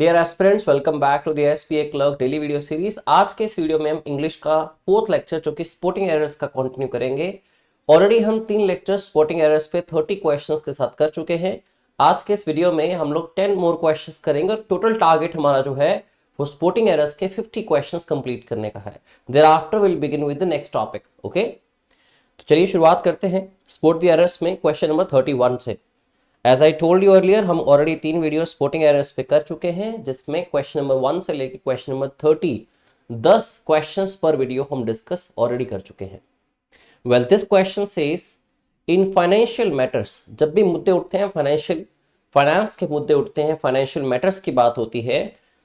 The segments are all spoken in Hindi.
Dear aspirants, welcome back to the SPA clerk daily video series. आज के इस वीडियो में हम इंग्लिश का फोर्थ लेक्चर जो कि स्पोर्टिंग एरर्स का कंटिन्यू करेंगे। ऑलरेडी हम 3 लेक्चर स्पोर्टिंग एरर्स पे 30 क्वेश्चंस के साथ कर चुके हैं। आज के इस वीडियो में हम लोग 10 मोर क्वेश्चंस करेंगे और टोटल टारगेट हमारा जो है वो स्पोर्टिंग एरर्स के 50 क्वेश्चंस कंप्लीट करने का है। Thereafter will begin with the next topic. Okay, तो चलिए शुरुआत करते हैं स्पोर्ट द एरर्स में क्वेश्चन नंबर 31 से। As I told you earlier, हम ऑलरेडी 3 वीडियो स्पोर्टिंग एरर्स पे कर चुके हैं, जिसमें क्वेश्चन नंबर 1 से लेकर क्वेश्चन नंबर 30 10 क्वेश्चंस पर वीडियो हम डिस्कस ऑलरेडी कर चुके हैं। Well, this question says in financial matters, जब भी मुद्दे उठते हैं फाइनेंस के मुद्दे उठते हैं, फाइनेंशियल मैटर्स की बात होती है,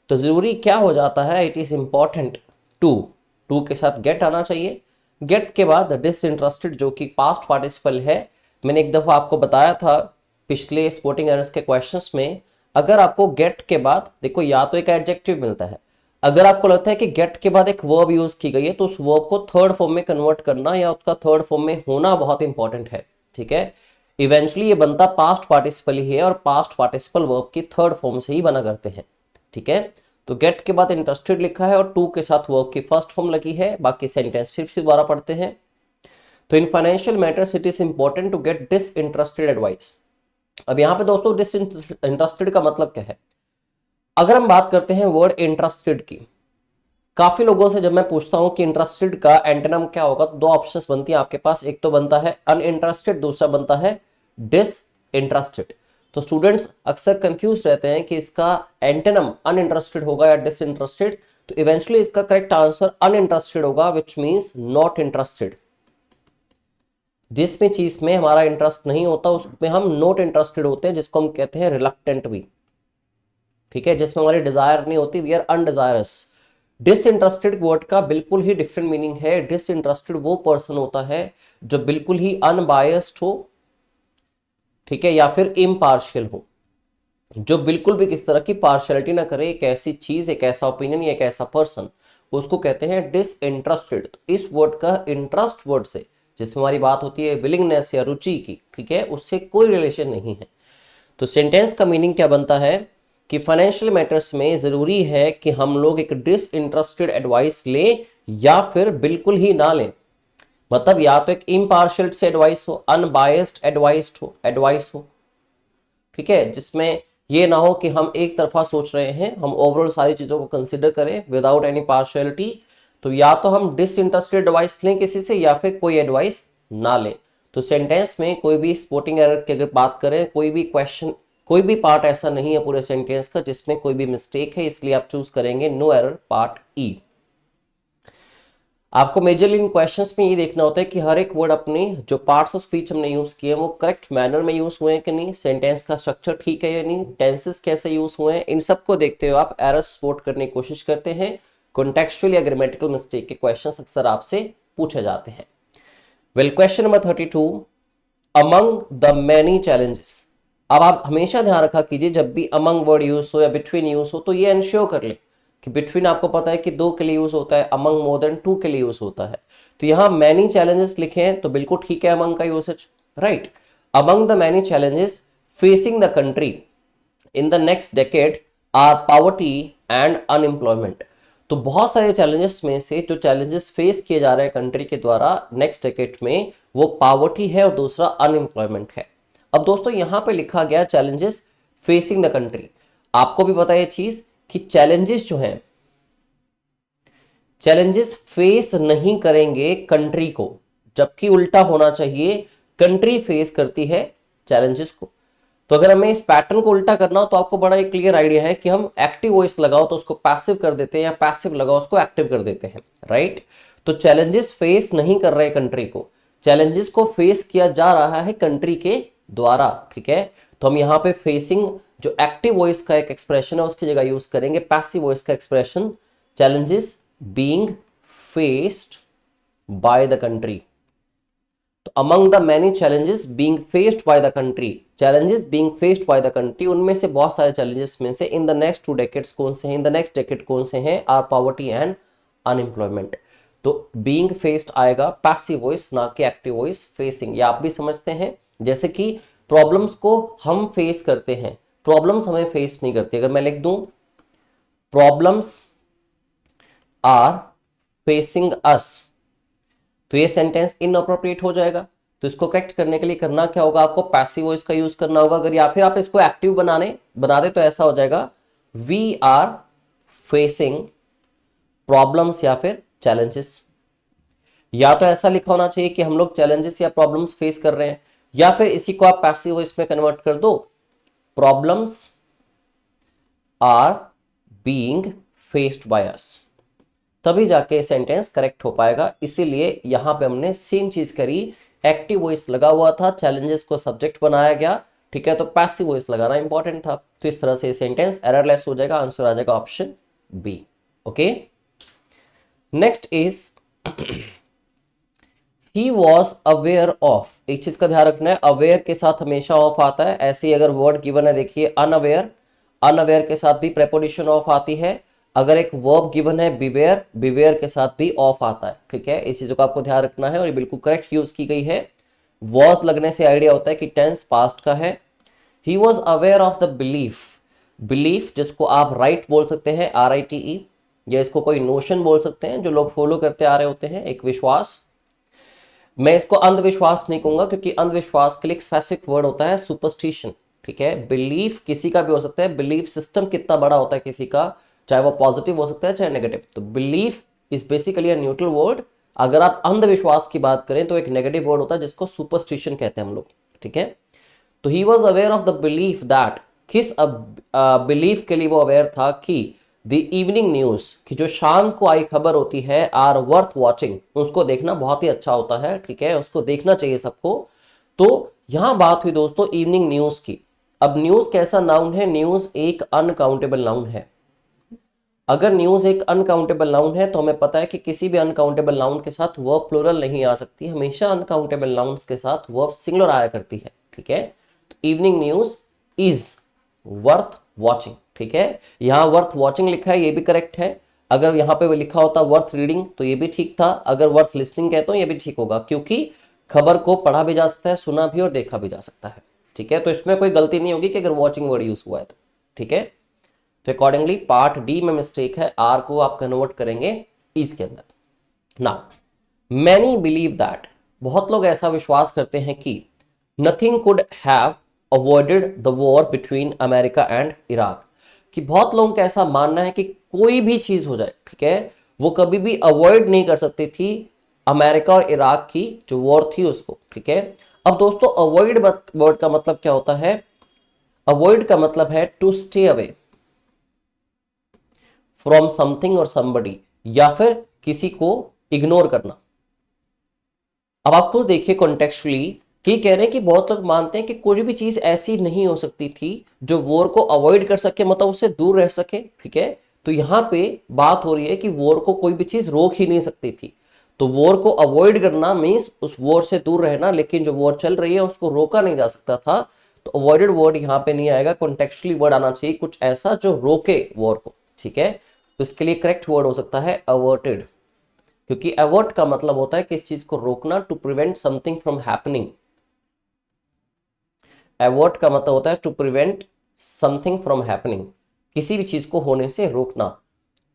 तो जरूरी क्या हो जाता है, इट इज इंपॉर्टेंट टू के साथ गेट आना चाहिए। गेट के बाद डिसइंटरेस्टेड जो कि पास्ट पार्टिसिपल है। मैंने एक दफा आपको बताया था पिछले स्पोर्टिंग एरर्स के क्वेश्चंस में, अगर आपको गेट के बाद देखो या तो एक एडजेक्टिव मिलता है, अगर आपको लगता है कि गेट के बाद एक वर्ब यूज की गई है तो उस वर्ब को थर्ड फॉर्म में कन्वर्ट करना या उसका थर्ड फॉर्म में होना बहुत इंपॉर्टेंट है। ठीक है, इवेंचुअली ये बनता पास्ट पार्टिसिपल ही है और पास्ट पार्टिसिपल वर्ब की थर्ड फॉर्म से ही बना करते हैं। ठीक है, तो गेट के बाद इंटरेस्टेड लिखा है और टू के साथ वर्ब की फर्स्ट फॉर्म लगी है। बाकी सेंटेंस फिर से दोबारा पढ़ते हैं। तो in financial matters it is important to get disinterested advice. अब यहां पे दोस्तों डिसइंटरेस्टेड का मतलब क्या है? अगर हम बात करते हैं वर्ड इंटरेस्टेड की, काफी लोगों से जब मैं पूछता हूं कि इंटरेस्टेड का एंटोनिम क्या होगा, तो 2 ऑप्शंस बनती हैं आपके पास। एक तो बनता है अनइंटरेस्टेड, दूसरा बनता है डिसइंटरेस्टेड। तो स्टूडेंट्स अक्सर कंफ्यूज रहते हैं कि इसका एंटोनिम अनइंटरेस्टेड होगा या डिसइंटरेस्टेड। तो इवेंचुअली इसका करेक्ट आंसर अनइंटरेस्टेड होगा, विच मींस नॉट इंटरेस्टेड। जिसमें चीज में हमारा इंटरेस्ट नहीं होता उसमें हम नॉट इंटरेस्टेड होते हैं, जिसको हम कहते हैं रिलक्टेंट भी। ठीक है, जिसमें हमारी डिजायर नहीं होती, वी आर अनडिजायरस। डिसइंटरेस्टेड वर्ड का बिल्कुल ही डिफरेंट मीनिंग है। डिसइंटरेस्टेड वो पर्सन होता है जो बिल्कुल ही अनबायस्ड हो, ठीक है, या फिर इम्पार्शियल हो, जो बिल्कुल भी किस तरह की पार्शियलिटी ना करे। एक ऐसी चीज, एक ऐसा ओपिनियन या एक ऐसा पर्सन, उसको कहते हैं डिसइंटरेस्टेड। तो इस वर्ड का इंटरेस्ट वर्ड से, जिसमें हमारी बात होती है विलिंगनेस या रुचि की, ठीक है, उससे कोई रिलेशन नहीं है। तो सेंटेंस का मीनिंग क्या बनता है कि फाइनेंशियल मैटर्स में जरूरी है कि हम लोग एक डिसइंटरेस्टेड एडवाइस लें या फिर बिल्कुल ही ना लें। मतलब या तो एक इम्पार्शियल से एडवाइस हो, अनबायस्ड एडवाइस हो, ठीक है, जिसमें ये ना हो कि हम एक तरफा सोच रहे हैं, हम ओवरऑल सारी चीजों को कंसिडर करें विदाउट एनी पार्शियलिटी। तो या तो हम डिसइंटरेस्टेड एडवाइस लें किसी से या फिर कोई एडवाइस ना लें। तो सेंटेंस में कोई भी स्पोर्टिंग एरर की अगर बात करें, कोई भी क्वेश्चन, कोई भी पार्ट ऐसा नहीं है पूरे सेंटेंस का जिसमें कोई भी मिस्टेक है, इसलिए आप चूज करेंगे नो एरर पार्ट ई। आपको मेजरली इन क्वेश्चंस में ये देखना होता है कि हर एक वर्ड अपने जो पार्ट्स ऑफ स्पीच हमने यूज किए हैं वो करेक्ट मैनर में यूज हुए हैं कि नहीं, सेंटेंस का स्ट्रक्चर ठीक है या नहीं, टेंसेस कैसे यूज हुए हैं, इन सबको देखते हुए आप एरर स्पॉट करने की कोशिश करते हैं। कॉन्टेक्चुअल या ग्रामेटिकल मिस्टेक के क्वेश्चंस अक्सर आपसे पूछे जाते हैं। Well, question number 32, among the many challenges. अब आप हमेशा ध्यान रखा कीजिए, जब भी अमंग वर्ड यूज हो या बिटवीन यूज हो, तो ये इंश्योर कर ले कि बिटवीन आपको पता है कि 2 के लिए यूज होता है, अमंग मोर देन 2 के लिए यूज होता है। तो यहां मैनी चैलेंजेस लिखे हैं तो बिल्कुल ठीक है अमंग का usage, right. Among the many challenges facing the country in the next decade are poverty and unemployment. तो बहुत सारे चैलेंजेस में से जो चैलेंजेस फेस किए जा रहे हैं कंट्री के द्वारा नेक्स्ट डेकेड में, वो पॉवर्टी है और दूसरा अनएम्प्लॉयमेंट है। अब दोस्तों यहां पे लिखा गया चैलेंजेस फेसिंग द कंट्री। आपको भी पता है ये चीज कि चैलेंजेस जो हैं, चैलेंजेस फेस नहीं करेंगे कंट्री को, जबकि उल्टा होना चाहिए, कंट्री फेस करती है चैलेंजेस को। तो अगर हमें इस पैटर्न को उल्टा करना हो तो आपको बड़ा एक क्लियर आइडिया है कि हम एक्टिव वॉइस लगाओ तो उसको पैसिव कर देते हैं या पैसिव लगाओ उसको एक्टिव कर देते हैं, राइट। तो चैलेंजेस फेस नहीं कर रहे कंट्री को, चैलेंजेस को फेस किया जा रहा है कंट्री के द्वारा, ठीक है। तो हम यहाँ पे फेसिंग जो एक्टिव वॉइस का एक एक्सप्रेशन है उसकी जगह यूज करेंगे पैसिव वॉइस का expression, challenges being faced by the country. तो among the many challenges being faced by the country, challenges being faced by the country, उनमें से बहुत सारे चैलेंजेस में से इन द नेक्स्ट 2 डेकेड्स कौन से हैं, इन द नेक्स्ट डेकेड कौन से हैं, आर पॉवर्टी एंड अनएम्प्लॉयमेंट। तो बीइंग फेस्ड आएगा पैसिव वॉइस, ना कि एक्टिव वॉइस फेसिंग। ये आप भी समझते हैं, जैसे कि प्रॉब्लम्स को हम फेस करते हैं, प्रॉब्लम्स हमें फेस नहीं करती। अगर मैं लिख दूं प्रॉब्लम्स आर फेसिंग अस, तो ये सेंटेंस इनअप्रोप्रिएट हो जाएगा। तो इसको करेक्ट करने के लिए करना क्या होगा, आपको पैसिव वॉइस का यूज करना होगा। अगर या फिर आप इसको एक्टिव बना दे तो ऐसा हो जाएगा, वी आर फेसिंग प्रॉब्लम्स या फिर चैलेंजेस। या तो ऐसा लिखा होना चाहिए कि हम लोग चैलेंजेस या प्रॉब्लम्स फेस कर रहे हैं, या फिर इसी को आप पैसिव वॉइस में कन्वर्ट कर दो, problems are being faced by us, तभी जाके सेंटेंस करेक्ट हो पाएगा। इसीलिए यहां पे हमने सेम चीज करी, एक्टिव वॉइस लगा हुआ था, चैलेंजेस को सब्जेक्ट बनाया गया, ठीक है, तो पैसिव वॉइस लगाना इंपॉर्टेंट था। तो इस तरह से सेंटेंस एररलेस हो जाएगा, आंसर आ जाएगा option b. Okay, next is he was aware of. एक चीज का ध्यान रखना है, अवेयर के साथ हमेशा ऑफ आता है। ऐसे ही अगर वर्ड गिवन है, देखिए अनअवेयर, अनअवेयर के साथ भी प्रेपोजिशन ऑफ आती है। अगर एक वर्ब गिवन है बिवेयर, बिवेयर के साथ भी ऑफ आता है, ठीक है, इस चीजों का आपको ध्यान रखना है और ये बिल्कुल करेक्ट यूज की गई है। वॉज लगने से आइडिया होता है कि टेंस पास्ट का है। ही was aware of the belief, belief जिसको आप राइट बोल सकते हैं, RITE, या इसको कोई नोशन बोल सकते हैं जो लोग फॉलो करते आ रहे होते हैं, एक विश्वास। मैं इसको अंधविश्वास नहीं कहूंगा क्योंकि अंधविश्वास के लिए स्पेसिफिक वर्ड होता है सुपरस्टिशन, ठीक है। बिलीफ किसी का भी हो सकता है, बिलीफ सिस्टम कितना बड़ा होता है किसी का, चाहे वो पॉजिटिव हो सकता है चाहे नेगेटिव। तो belief is basically a neutral word. अगर आप अंधविश्वास की बात करें तो एक नेगेटिव वर्ड होता है जिसको सुपरस्टिशन कहते हैं हम लोग, ठीक है। तो ही was aware of the belief that, किस बिलीफ के लिए वो अवेयर था कि द इवनिंग न्यूज, कि जो शाम को आई खबर होती है, आर वर्थ वॉचिंग, उसको देखना बहुत ही अच्छा होता है, ठीक है, उसको देखना चाहिए सबको। तो यहां बात हुई दोस्तों इवनिंग न्यूज की। अब न्यूज कैसा नाउन है, न्यूज एक अनकाउंटेबल नाउन है। अगर न्यूज एक अनकाउंटेबल नाउन है तो हमें पता है कि किसी भी अनकाउंटेबल नाउन के साथ वर्ब प्लूरल नहीं आ सकती, हमेशा अनकाउंटेबल नाउन्स के साथ वर्ब सिंगुलर आया करती है, ठीक है। तो evening news is worth watching, ठीक है। यहां वर्थ वॉचिंग लिखा है, ये भी करेक्ट है। अगर यहां पे लिखा होता वर्थ रीडिंग तो ये भी ठीक था। अगर वर्थ लिसनिंग कहता हूं ये भी ठीक होगा, क्योंकि खबर को पढ़ा भी जा सकता है, सुना भी और देखा भी जा सकता है, ठीक है। तो इसमें कोई गलती नहीं होगी कि अगर वॉचिंग वर्ड यूज हुआ है तो, ठीक है। तो अकॉर्डिंगली पार्ट डी में मिस्टेक है, आर को आप कन्वर्ट करेंगे इज के अंदर। ना मैनी बिलीव दैट, बहुत लोग ऐसा विश्वास करते हैं कि nothing could have avoided the war between America and Iraq, कि बहुत लोगों का ऐसा मानना है कि कोई भी चीज हो जाए, ठीक है, वो कभी भी अवॉइड नहीं कर सकती थी अमेरिका और इराक की जो वॉर थी उसको, ठीक है। अब दोस्तों अवॉइड वर्ड का मतलब क्या होता है, अवॉइड का मतलब है to stay away from something और समबडी, या फिर किसी को इग्नोर करना। अब आप खुद देखिए कॉन्टेक्चुअली कि कह रहे हैं कि बहुत लोग मानते हैं कि कोई भी चीज ऐसी नहीं हो सकती थी जो वॉर को अवॉइड कर सके, मतलब उससे दूर रह सके, ठीक है। तो यहां पे बात हो रही है कि वॉर को कोई भी चीज रोक ही नहीं सकती थी। तो वॉर को अवॉइड करना मीन्स उस वॉर से दूर रहना, लेकिन जो वॉर चल रही है उसको रोका नहीं जा सकता था। तो अवॉइडेड वर्ड यहाँ पे नहीं आएगा, कॉन्टेक्चुअली वर्ड आना चाहिए कुछ ऐसा जो रोके वॉर को, ठीक है। तो इसके लिए करेक्ट वर्ड हो सकता है अवर्टेड, क्योंकि अवर्ट का मतलब होता है कि इस चीज को रोकना, to prevent something from happening. Avert का मतलब होता है to prevent something from happening, किसी भी चीज को होने से रोकना।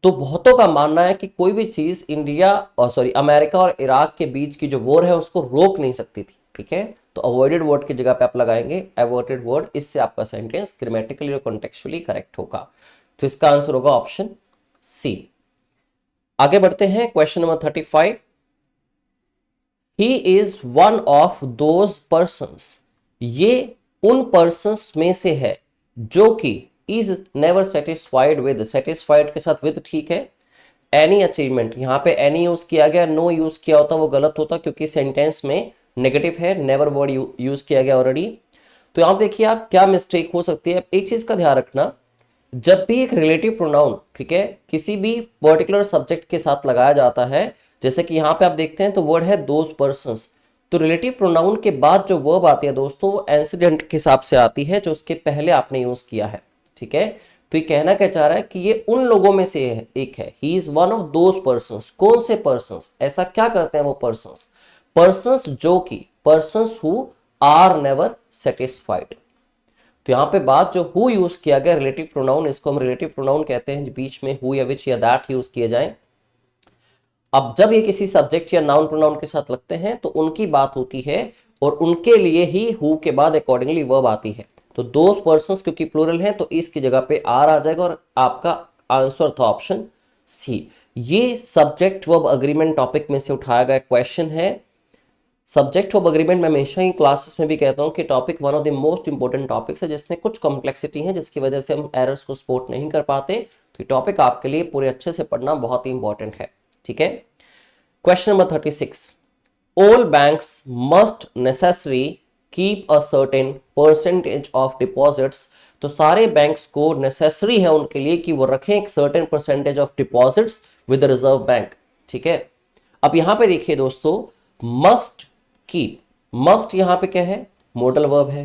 तो बहुतों का मानना है कि कोई भी चीज इंडिया और अमेरिका और इराक के बीच की जो वॉर है उसको रोक नहीं सकती थी, ठीक है। तो अवॉइडेड वर्ड की जगह पे आप लगाएंगे अवर्टेड वर्ड, इससे आपका सेंटेंस ग्रामेटिकली और कॉन्टेक्चुअली करेक्ट होगा। तो इसका आंसर होगा ऑप्शन सी। आगे बढ़ते हैं, question number 35। He is one of those persons, ये उन पर्सन्स में से है जो कि is never satisfied with, satisfied के साथ विद ठीक है। एनी अचीवमेंट, यहां पे एनी यूज किया गया, नो यूज किया होता वो गलत होता क्योंकि सेंटेंस में नेगेटिव है, नेवर वर्ड यूज किया गया ऑलरेडी। तो यहां देखिए आप क्या मिस्टेक हो सकती है। एक चीज का ध्यान रखना, जब भी एक रिलेटिव प्रोनाउन, ठीक है, किसी भी पर्टिकुलर सब्जेक्ट के साथ लगाया जाता है, जैसे कि यहां पे आप देखते हैं तो वर्ड है दोज पर्सन्स, तो रिलेटिव प्रोनाउन के बाद जो वर्ब आती है दोस्तों वो इंसिडेंट के हिसाब से आती है जो उसके पहले आपने यूज किया है, ठीक है। तो ये कहना क्या चाह रहा है कि ये उन लोगों में से एक है, he is one of those persons. कौन से पर्सन्स, ऐसा क्या करते हैं वो पर्सन्स, पर्सन्स जो कि, persons who are never satisfied. तो यहाँ पे बात जो हु यूज किया गया रिलेटिव प्रोनाउन, इसको हम रिलेटिव प्रोनाउन कहते हैं, बीच में हु या विच या दैट यूज किए जाए। अब जब ये किसी सब्जेक्ट या नाउन प्रोनाउन के साथ लगते हैं तो उनकी बात होती है और उनके लिए ही हु के बाद अकॉर्डिंगली वर्ब आती है। तो दोज पर्संस क्योंकि प्लूरल है तो इसकी जगह पे आर आ जाएगा और आपका आंसर था ऑप्शन सी। ये सब्जेक्ट वर्ब अग्रीमेंट टॉपिक में से उठाया गया क्वेश्चन है। सब्जेक्ट वर्ब अग्रीमेंट मैं हमेशा ही क्लासेस में भी कहता हूं कि topic one of the most important topics है, जिसमें कुछ कॉम्प्लेक्सिटी है जिसकी वजह से हम एरर्स को सपोर्ट नहीं कर पाते। तो ये टॉपिक आपके लिए पूरे अच्छे से पढ़ना बहुत ही इंपॉर्टेंट है। ठीक है, question number 36, all banks must necessary keep a certain percentage of deposits. तो सारे बैंक्स को नेसेसरी है उनके लिए कि वो रखें एक certain percentage of deposits with reserve bank. ठीक है, अब यहां पे देखिए दोस्तों, मस्ट कीप, मस्ट यहां पे क्या है, मॉडल वर्ब है।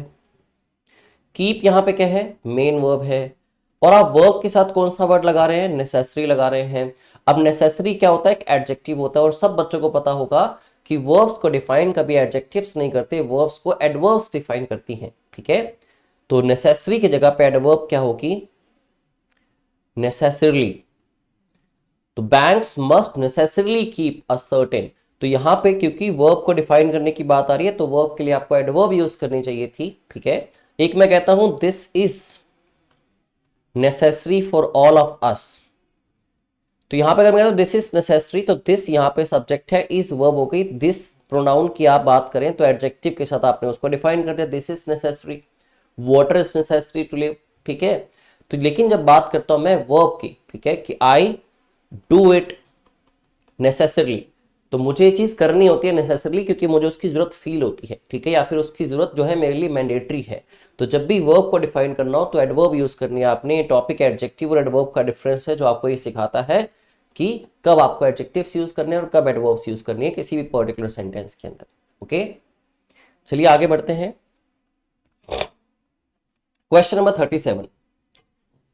कीप यहां पे क्या है, मेन वर्ब है। और आप वर्ब के साथ कौन सा वर्ड लगा रहे हैं, नेसेसरी लगा रहे हैं। अब नेसेसरी क्या होता है, एक एडजेक्टिव होता है और सब बच्चों को पता होगा कि वर्ब्स को डिफाइन कभी एडजेक्टिव्स नहीं करते, वर्ब्स को एडवर्ब्स डिफाइन करती हैं। ठीक है, तो नेसेसरी की जगह पे एडवर्ब क्या होगी, नेसेसरली। तो banks must necessarily keep a certain, तो यहां पे क्योंकि वर्ब को डिफाइन करने की बात आ रही है तो वर्ब के लिए आपको एडवर्ब यूज करनी चाहिए थी। ठीक है, एक मैं कहता हूं this is necessary for all of us, तो यहां पे अगर मैं कहता हूं दिस इज नेसेसरी तो दिस यहां पे सब्जेक्ट है, इज वर्ब हो गई। दिस प्रोनाउन की आप बात करें तो एडजेक्टिव के साथ आपने उसको डिफाइन कर दिया, this is necessary, water is necessary to live. ठीक है, तो लेकिन जब बात करता हूं मैं वर्ब की, ठीक है, कि आई डू इट नेसेसरली, तो मुझे ये चीज करनी होती है नेसेसरली क्योंकि मुझे उसकी जरूरत फील होती है। ठीक है, या फिर उसकी जरूरत जो है मेरे लिए मैंडेटरी है। तो जब भी वर्ब को डिफाइन करना हो तो एडवर्ब यूज करनी है आपने। टॉपिक एडजेक्टिव और एडवर्ब का डिफरेंस है जो आपको ये सिखाता है कि कब आपको एडजेक्टिव्स यूज करने हैं और कब एडवर्ब्स यूज करनी है किसी भी पर्टिकुलर सेंटेंस के अंदर। ओके, चलिए आगे बढ़ते हैं। Question number 37,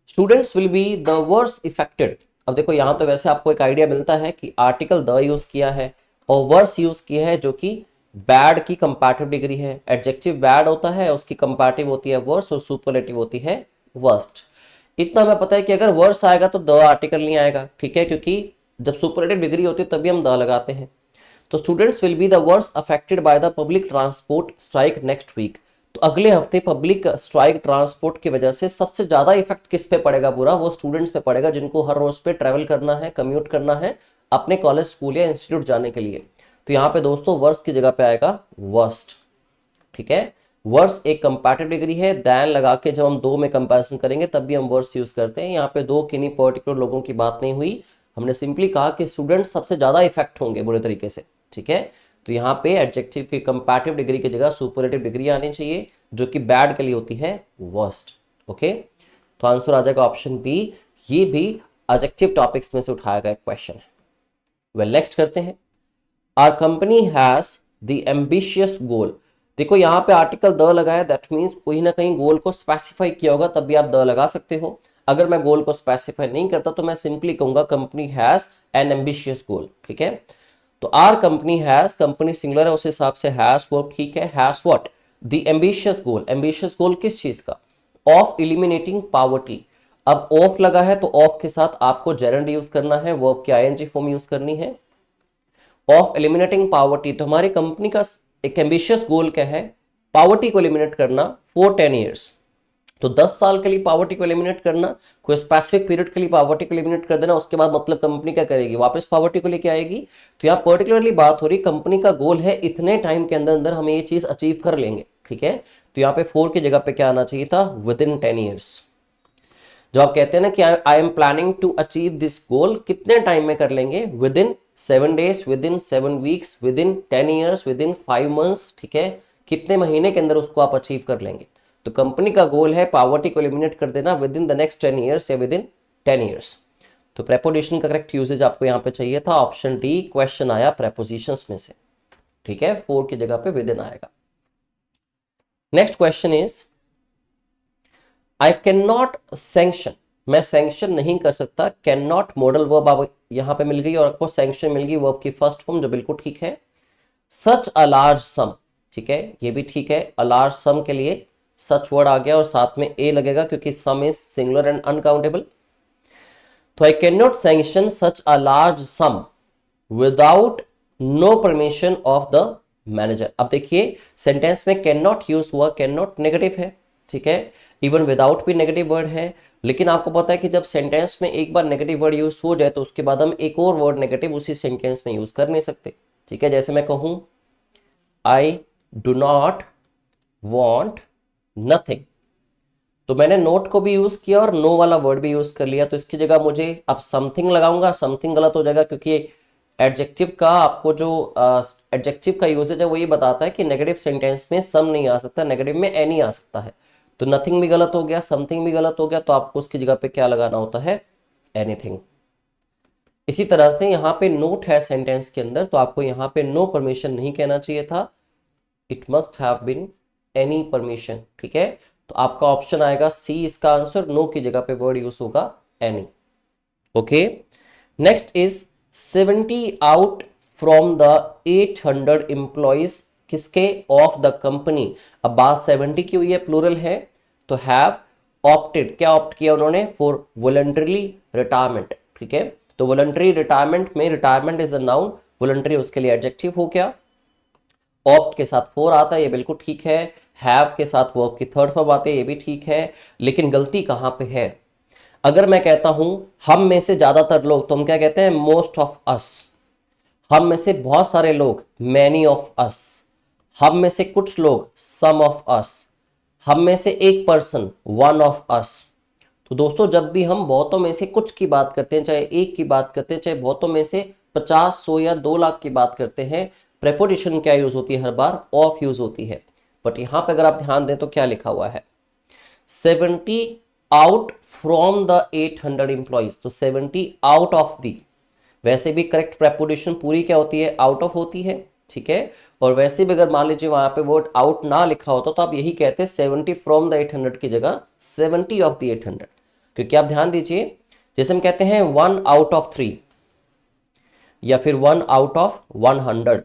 students will be the worst affected. अब देखो यहां तो वैसे आपको एक आइडिया मिलता है कि आर्टिकल द यूज किया है और वर्स यूज किया है जो कि बैड की कंपैरेटिव डिग्री है। एडजेक्टिव बैड होता है, उसकी कंपैरेटिव होती है वर्स और सुपरलेटिव होती है वर्स्ट। इतना हमें पता है कि अगर वर्स आएगा तो द आर्टिकल नहीं आएगा। ठीक है, क्योंकि जब सुपरलेटिव डिग्री होती है तभी हम द लगाते हैं। तो students will be the worst affected by the public transport strike next week. तो अगले हफ्ते पब्लिक स्ट्राइक ट्रांसपोर्ट की वजह से सबसे ज्यादा इफेक्ट किस पे पड़ेगा बुरा, वो स्टूडेंट्स पे पड़ेगा जिनको हर रोज पे ट्रेवल करना है, कम्यूट करना है अपने कॉलेज, स्कूल या इंस्टीट्यूट जाने के लिए। तो यहाँ पे दोस्तों वर्स्ट की जगह पे आएगा वर्स्ट। ठीक है, वर्स्ट एक कंपैरेटिव डिग्री है, दैन लगा के जब हम दो में कंपैरिजन करेंगे तब भी हम वर्स्ट यूज करते हैं। यहाँ पे दो किन्हीं पर्टिकुलर लोगों की बात नहीं हुई, हमने सिंपली कहा कि स्टूडेंट सबसे ज्यादा इफेक्ट होंगे बुरे तरीके से। ठीक है, तो यहाँ पे एडजेक्टिव की कंपैरेटिव डिग्री की जगह सुपरलेटिव डिग्री आनी चाहिए जो कि बैड के लिए होती है वर्स्ट। ओके, तो आंसर आ जाएगा ऑप्शन बी। ये भी एडजेक्टिव टॉपिक्स में से उठाया गया क्वेश्चन है। वेल नेक्स्ट करते हैं, our company has the ambitious goal. देखो यहाँ पे आर्टिकल द लगाया, दैट मीन्स कोई ना कहीं गोल को स्पेसिफाई किया होगा तब भी आप द लगा सकते हो। अगर मैं गोल को स्पेसिफाई नहीं करता तो मैं सिंपली कहूंगा company has an ambitious goal. ठीक है, तो our company has, company singular है उस हिसाब से हैज वर्ब ठीक है। Has what, the ambitious goal. Ambitious goal किस चीज का, ऑफ एलिमिनेटिंग पॉवर्टी। अब ऑफ लगा है तो ऑफ के साथ आपको जेरेंड यूज करना है, वर्ब की आईएनजी फॉर्म यूज करनी है, ऑफ एलिमिनेटिंग पॉवर्टी। तो हमारी कंपनी का एक एम्बिशियस गोल क्या है, पॉवर्टी को एलिमिनेट करना फॉर 10 ईयर्स। तो 10 साल के लिए पॉवर्टी को एलिमिनेट करना, कोई स्पेसिफिक पीरियड के लिए पॉवर्टी को एलिमिनेट कर देना, उसके बाद मतलब कंपनी क्या करेगी, वापस पॉवर्टी को लेके आएगी। तो यहाँ पर्टिकुलरली बात हो रही कंपनी का गोल है इतने टाइम के अंदर अंदर हम ये चीज अचीव कर लेंगे। ठीक है, तो यहाँ पे 4 की जगह पे क्या आना चाहिए था, विद इन 10 ईयर्स। जब आप कहते हैं ना कि I am planning to achieve this goal, कितने टाइम में कर लेंगे, within 7 days, within 7 weeks, within 10 years, within 5 months. ठीक है, कितने महीने के अंदर उसको आप अचीव कर लेंगे। तो कंपनी का गोल है पॉवर्टी को एलिमिनेट कर देना with in the next 10 years या विद इन 10 ईयर्स। तो प्रेपोजिशन का करेक्ट यूजेज आपको यहाँ पे चाहिए था, ऑप्शन डी क्वेश्चन आया प्रेपोजिशंस में से। ठीक है, 4 की जगह पे विद इन आएगा। Next question is, I can not sanction, मैं सैंक्शन नहीं कर सकता। कैन नॉट मॉडल वर्ब आप यहां पे मिल गई और आपको सैंक्शन मिल गई वर्ब की फर्स्ट फॉर्म, जो बिल्कुल ठीक है। सच अ लार्ज सम, ठीक है, ये भी ठीक है। अ लार्ज सम के लिए सच वर्ड आ गया और साथ में ए लगेगा क्योंकि sum is singular and uncountable. तो I can not sanction such a large sum without no permission of the manager. अब देखिए सेंटेंस में कैन नॉट यूज हुआ, कैन नॉट नेगेटिव है, ठीक है, इवन विदाउट भी नेगेटिव वर्ड है, लेकिन आपको पता है कि जब सेंटेंस में एक बार नेगेटिव वर्ड यूज हो जाए तो उसके बाद हम एक और वर्ड नेगेटिव उसी सेंटेंस में यूज कर नहीं सकते, ठीक है। जैसे मैं कहूं I do not want nothing, तो मैंने नोट को भी यूज किया और नो वाला वर्ड भी यूज कर लिया, तो इसकी जगह मुझे अब समथिंग लगाऊंगा, समथिंग गलत हो जाएगा क्योंकि एडजेक्टिव का आपको जो एडजेक्टिव का यूजेज है वो ये बताता है कि नेगेटिव सेंटेंस में सम नहीं आ सकता, नेगेटिव में एनी आ सकता है। तो नथिंग भी गलत हो गया, समथिंग भी गलत हो गया, तो आपको उसकी जगह पे क्या लगाना होता है, एनीथिंग। इसी तरह से यहाँ पे नोट है सेंटेंस के अंदर, तो आपको यहाँ पे नो परमिशन नहीं कहना चाहिए था, it must have been any permission, ठीक है। तो आपका ऑप्शन आएगा सी इसका आंसर, नो की जगह पे वर्ड यूज होगा any. Okay, next is 70 out from the 800 employees किसके, ऑफ द कंपनी। अब बात 70 की हुई है, प्लूरल है, तो हैव ऑप्टेड, क्या ऑप्ट किया उन्होंने, फॉर वॉलंटरी रिटायरमेंट, ठीक है। तो वॉलंटरी रिटायरमेंट में retirement is a noun, voluntary उसके लिए एडजेक्टिव हो गया, ऑप्ट के साथ फोर आता है, ये बिल्कुल ठीक है, हैव के साथ वर्ब की थर्ड फॉर्म आती है, ये भी ठीक है, लेकिन गलती कहां पे है। अगर मैं कहता हूं हम में से ज्यादातर लोग, तो हम क्या कहते हैं, मोस्ट ऑफ अस। हम में से बहुत सारे लोग, मैनी ऑफ अस। हम में से कुछ लोग, सम ऑफ अस। हम में से एक पर्सन, वन ऑफ अस। तो दोस्तों जब भी हम बहुतों में से कुछ की बात करते हैं, चाहे एक की बात करते हैं, चाहे बहुतों में से 50, 100 या 2 लाख की बात करते हैं, प्रेपोजिशन क्या यूज होती है, हर बार ऑफ यूज होती है। बट यहां पे अगर आप ध्यान दें तो क्या लिखा हुआ है, 70 आउट फ्रॉम द 800 एम्प्लॉइज, तो 70 आउट ऑफ दी। वैसे भी करेक्ट प्रेपोजिशन पूरी क्या होती है, आउट ऑफ होती है, ठीक है। और वैसे भी अगर मान लीजिए वहां पे वर्ड आउट ना लिखा होता तो आप यही कहते 70 फ्रॉम द 800 की जगह 70 ऑफ द 800, क्योंकि आप ध्यान दीजिए जैसे हम कहते हैं 1 आउट ऑफ 3 या फिर 1 आउट ऑफ 100,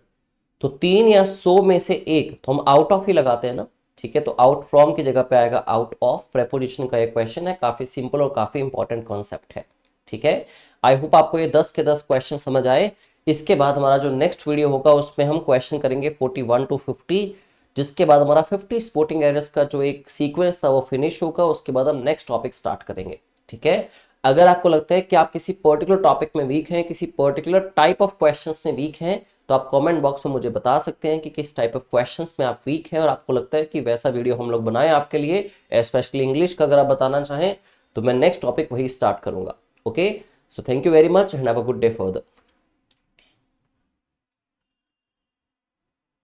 तो 3 या 100 में से एक, तो हम आउट ऑफ ही लगाते हैं ना, ठीक है। तो आउट फ्रॉम की जगह पे आएगा आउट ऑफ। प्रेपोजिशन का एक क्वेश्चन है, काफी सिंपल और काफी इंपॉर्टेंट कॉन्सेप्ट है, ठीक है। आई होप आपको ये 10 के 10 क्वेश्चन समझ आए। इसके बाद हमारा जो नेक्स्ट वीडियो होगा उसमें हम क्वेश्चन करेंगे 41 to 50, जिसके बाद हमारा 50 स्पोर्टिंग एरर्स का जो एक सीक्वेंस था वो फिनिश होगा, उसके बाद हम नेक्स्ट टॉपिक स्टार्ट करेंगे, ठीक है। अगर आपको लगता है कि आप किसी पर्टिकुलर टॉपिक में वीक हैं, किसी पर्टिकुलर टाइप ऑफ क्वेश्चंस में वीक हैं, तो आप कमेंट बॉक्स में मुझे बता सकते हैं कि किस टाइप ऑफ क्वेश्चंस में आप वीक हैं और आपको लगता है कि वैसा वीडियो हम लोग बनाएं आपके लिए, स्पेशली इंग्लिश का अगर आप बताना चाहें तो मैं नेक्स्ट टॉपिक वही स्टार्ट करूंगा। Okay, so thank you very much and have a good day further.